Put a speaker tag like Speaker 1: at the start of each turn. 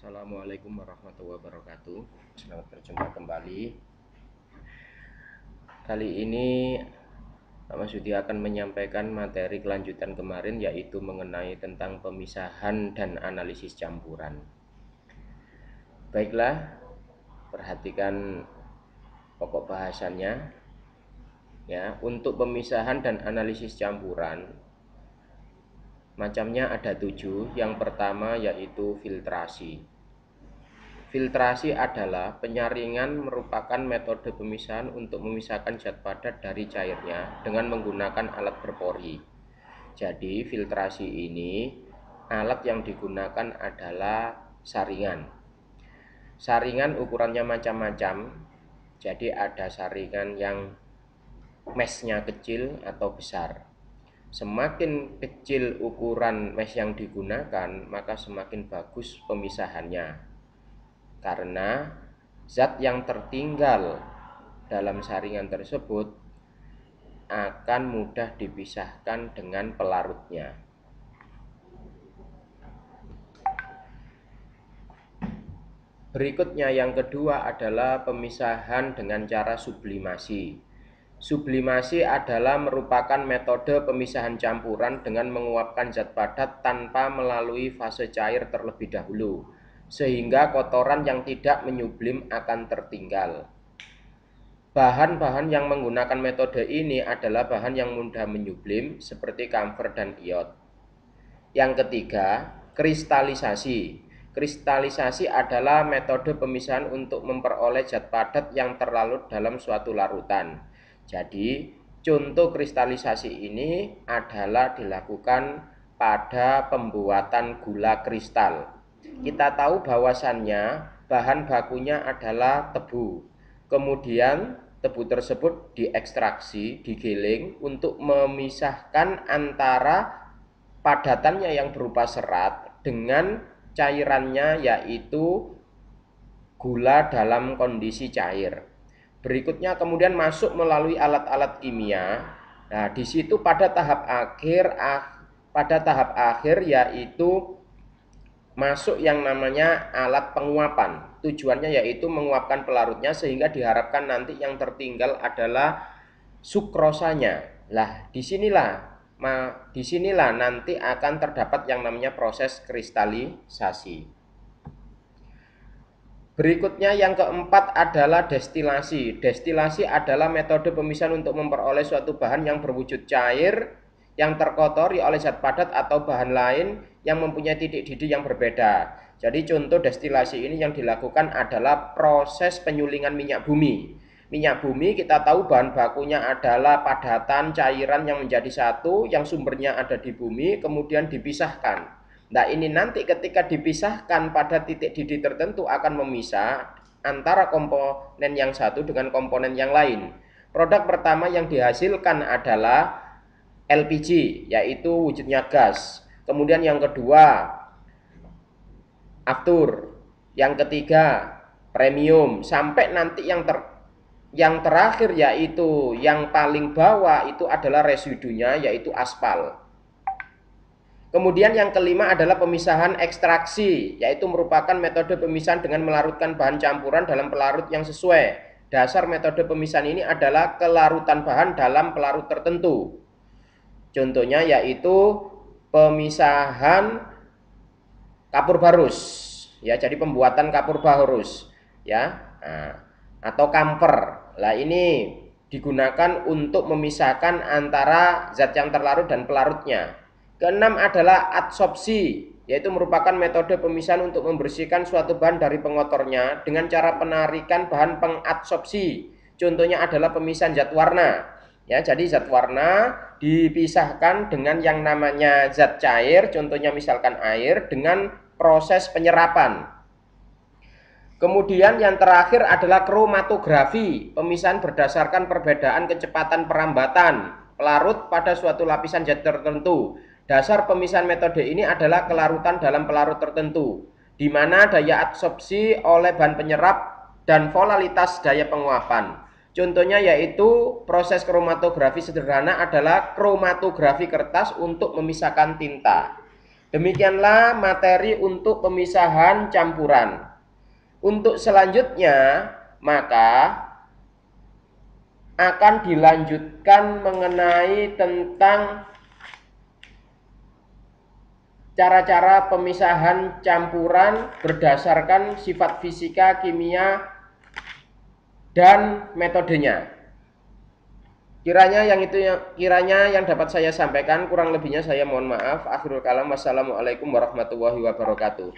Speaker 1: Assalamualaikum warahmatullahi wabarakatuh. Selamat berjumpa kembali. Kali ini Pak Masudi akan menyampaikan materi kelanjutan kemarin, yaitu mengenai tentang pemisahan dan analisis campuran. Baiklah, perhatikan pokok bahasannya. Ya, untuk pemisahan dan analisis campuran, macamnya ada 7. Yang pertama yaitu filtrasi. Filtrasi adalah penyaringan, merupakan metode pemisahan untuk memisahkan zat padat dari cairnya dengan menggunakan alat berpori. Jadi filtrasi ini alat yang digunakan adalah saringan. Saringan ukurannya macam-macam. Jadi ada saringan yang mesnya kecil atau besar. Semakin kecil ukuran mes yang digunakan, maka semakin bagus pemisahannya, karena zat yang tertinggal dalam saringan tersebut akan mudah dipisahkan dengan pelarutnya. Berikutnya yang kedua adalah pemisahan dengan cara sublimasi. Sublimasi adalah merupakan metode pemisahan campuran dengan menguapkan zat padat tanpa melalui fase cair terlebih dahulu, sehingga kotoran yang tidak menyublim akan tertinggal. Bahan-bahan yang menggunakan metode ini adalah bahan yang mudah menyublim seperti kamfer dan iod. Yang ketiga, kristalisasi. Kristalisasi adalah metode pemisahan untuk memperoleh zat padat yang terlarut dalam suatu larutan. Jadi, contoh kristalisasi ini adalah dilakukan pada pembuatan gula kristal. Kita tahu bahwasannya bahan bakunya adalah tebu. Kemudian tebu tersebut diekstraksi, digiling untuk memisahkan antara padatannya yang berupa serat dengan cairannya, yaitu gula dalam kondisi cair. Berikutnya kemudian masuk melalui alat-alat kimia. Nah, di situ pada tahap akhir yaitu masuk yang namanya alat penguapan. Tujuannya yaitu menguapkan pelarutnya sehingga diharapkan nanti yang tertinggal adalah sukrosanya. Lah, disinilah nanti akan terdapat yang namanya proses kristalisasi. Berikutnya yang keempat adalah destilasi. Destilasi adalah metode pemisahan untuk memperoleh suatu bahan yang berwujud cair yang terkotori oleh zat padat atau bahan lain yang mempunyai titik didih yang berbeda. Jadi contoh destilasi ini yang dilakukan adalah proses penyulingan minyak bumi. Minyak bumi kita tahu bahan bakunya adalah padatan cairan yang menjadi satu, yang sumbernya ada di bumi, kemudian dipisahkan. Nah, ini nanti ketika dipisahkan pada titik didih tertentu akan memisah antara komponen yang satu dengan komponen yang lain. Produk pertama yang dihasilkan adalah LPG, yaitu wujudnya gas. Kemudian yang kedua aftur, yang ketiga premium, sampai nanti yang terakhir yaitu yang paling bawah itu adalah residunya, yaitu aspal. Kemudian yang kelima adalah pemisahan ekstraksi, yaitu merupakan metode pemisahan dengan melarutkan bahan campuran dalam pelarut yang sesuai. Dasar metode pemisahan ini adalah kelarutan bahan dalam pelarut tertentu. Contohnya yaitu pemisahan kapur barus, ya, jadi pembuatan kapur barus, ya, atau kamfer. Lah, ini digunakan untuk memisahkan antara zat yang terlarut dan pelarutnya. Keenam adalah adsorpsi, yaitu merupakan metode pemisahan untuk membersihkan suatu bahan dari pengotornya dengan cara penarikan bahan pengadsorpsi. Contohnya adalah pemisahan zat warna. Ya, jadi zat warna dipisahkan dengan yang namanya zat cair, contohnya misalkan air, dengan proses penyerapan. Kemudian yang terakhir adalah kromatografi, pemisahan berdasarkan perbedaan kecepatan perambatan pelarut pada suatu lapisan zat tertentu. Dasar pemisahan metode ini adalah kelarutan dalam pelarut tertentu, di mana daya adsorpsi oleh bahan penyerap dan volatilitas daya penguapan. Contohnya yaitu proses kromatografi sederhana adalah kromatografi kertas untuk memisahkan tinta. Demikianlah materi untuk pemisahan campuran. Untuk selanjutnya, maka akan dilanjutkan mengenai tentang cara-cara pemisahan campuran berdasarkan sifat fisika, kimia, dan metodenya. Kiranya yang dapat saya sampaikan, kurang lebihnya saya mohon maaf. Akhirul kalam, wassalamualaikum warahmatullahi wabarakatuh.